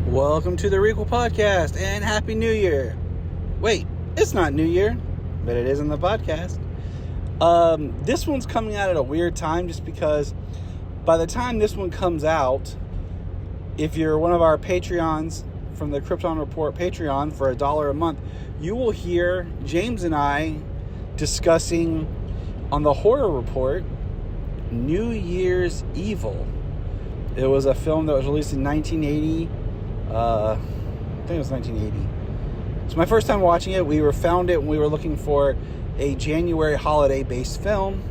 Welcome to the Requel podcast and Happy New Year. Wait, it's not New Year, but it is in the podcast. This one's coming out at a weird time just because by the time this one comes out, if you're one of our Patreons from the Krypton Report Patreon for $1 a month, you will hear James and I discussing on the Horror Report New Year's Evil. It was a film that was released in 1980. I think it was 1980. It's my first time watching it. We found it when we were looking for a January holiday-based film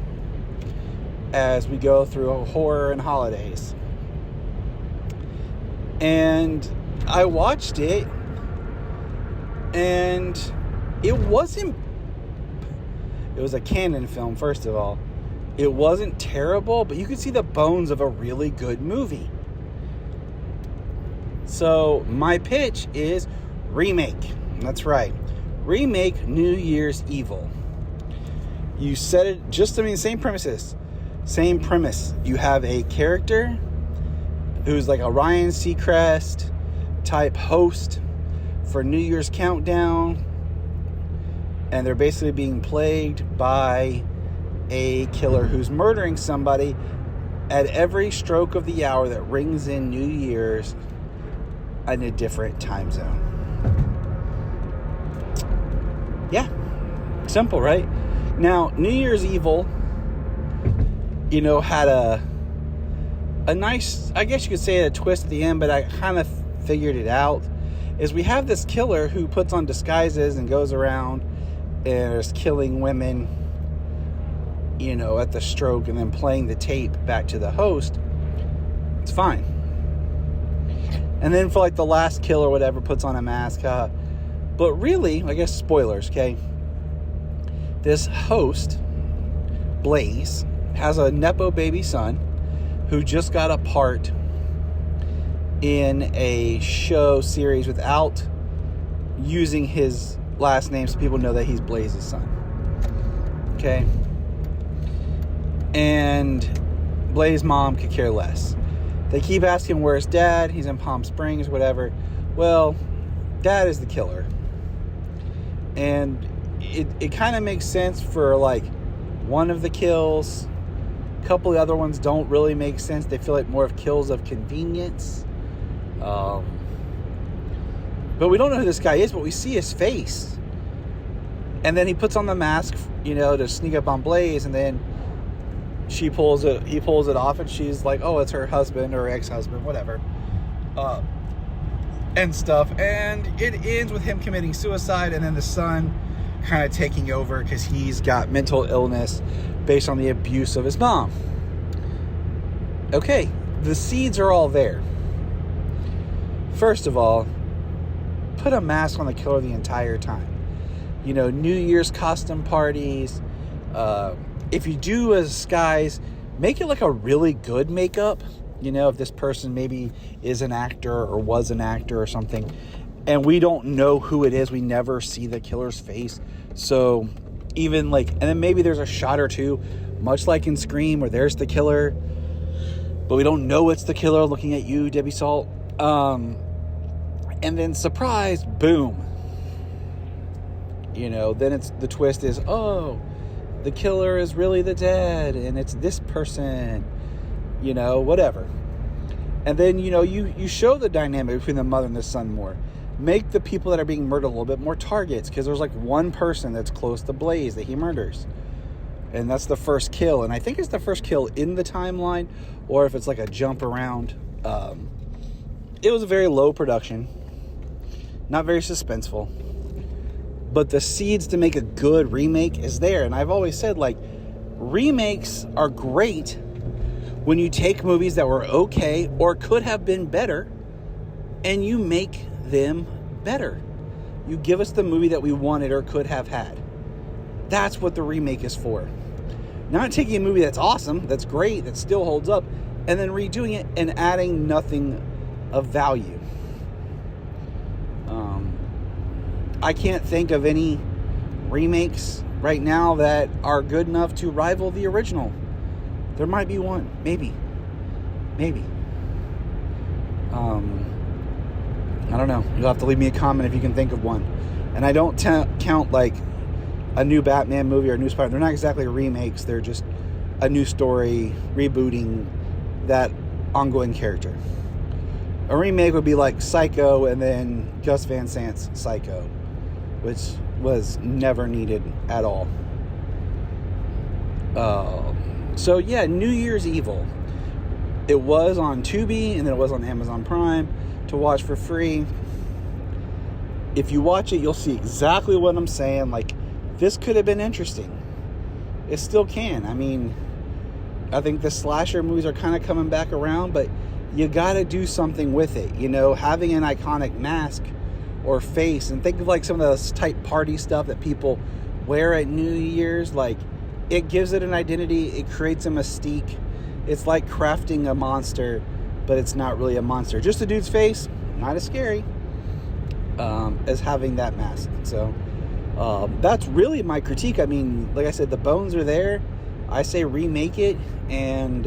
as we go through horror and holidays. And I watched it, and it was a canon film, first of all. It wasn't terrible, but you could see the bones of a really good movie. So my pitch is remake. That's right. Remake New Year's Evil. You said it same premises. Same premise. You have a character who's like a Ryan Seacrest type host for New Year's Countdown. And they're basically being plagued by a killer who's murdering somebody at every stroke of the hour that rings in New Year's in a different time zone. Yeah. Simple, right? Now, New Year's Evil, had a nice, I guess you could say a twist at the end, but I kind of figured it out, is we have this killer who puts on disguises and goes around and is killing women, at the stroke and then playing the tape back to the host. It's fine. And then for the last kill or whatever, puts on a mask. But really, I guess spoilers, okay? This host, Blaze, has a Nepo baby son who just got a part in a show series without using his last name so people know that he's Blaze's son. Okay? And Blaze's mom could care less. They keep asking where's dad. He's in Palm Springs, whatever. Well, dad is the killer. And it kind of makes sense for one of the kills. A couple of the other ones don't really make sense. They feel like more of kills of convenience. But we don't know who this guy is, but we see his face. And then he puts on the mask, to sneak up on Blaze, and then he pulls it off, and she's like, oh, it's her husband or ex-husband, whatever, and stuff. And it ends with him committing suicide, and then the son kind of taking over because he's got mental illness based on the abuse of his mom. Okay, the seeds are all there. First of all, put a mask on the killer the entire time. New Year's costume parties. If you do a disguise, make it a really good makeup. If this person maybe is an actor or was an actor or something, and we don't know who it is. We never see the killer's face. So even and then maybe there's a shot or two, much like in Scream, where there's the killer, but we don't know it's the killer looking at you, Debbie Salt. And then surprise, boom. Then the twist is, oh, the killer is really the dad, and it's this person, whatever. And then, you show the dynamic between the mother and the son more. Make the people that are being murdered a little bit more targets, because there's one person that's close to Blaze that he murders. And that's the first kill. And I think it's the first kill in the timeline, or if it's a jump around. It was a very low production, not very suspenseful. But the seeds to make a good remake is there. And I've always said, remakes are great when you take movies that were okay or could have been better and you make them better. You give us the movie that we wanted or could have had. That's what the remake is for. Not taking a movie that's awesome, that's great, that still holds up, and then redoing it and adding nothing of value. I can't think of any remakes right now that are good enough to rival the original. There might be one, maybe. I don't know. You'll have to leave me a comment if you can think of one. And I don't count like a new Batman movie or a new Spider-Man. They're not exactly remakes. They're just a new story, rebooting that ongoing character. A remake would be like Psycho and then Gus Van Sant's Psycho, which was never needed at all. So yeah, New Year's Evil. It was on Tubi and then it was on Amazon Prime to watch for free. If you watch it, you'll see exactly what I'm saying. Like, this could have been interesting. It still can. I mean, I think the slasher movies are kind of coming back around, but you got to do something with it. You know, having an iconic mask or face, and think of like some of those type party stuff that people wear at New Year's. Like, it gives it an identity. It creates a mystique. It's like crafting a monster, but it's not really a monster. Just a dude's face, not as scary as having that mask. So that's really my critique. I mean, like I said, the bones are there. I say remake it and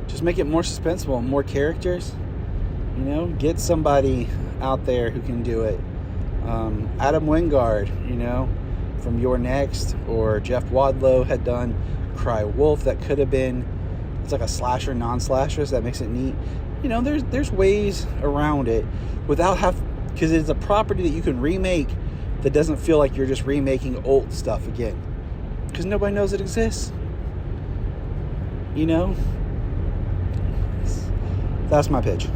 just make it more suspenseful, more characters. You know, get somebody out there who can do it. Adam Wingard, you know, from Your Next, or Jeff Wadlow had done Cry Wolf. That could have been, it's like a slasher, non-slasher, so that makes it neat. You know, there's ways around it without because it's a property that you can remake that doesn't feel like you're just remaking old stuff again, because nobody knows it exists. You know, that's my pitch.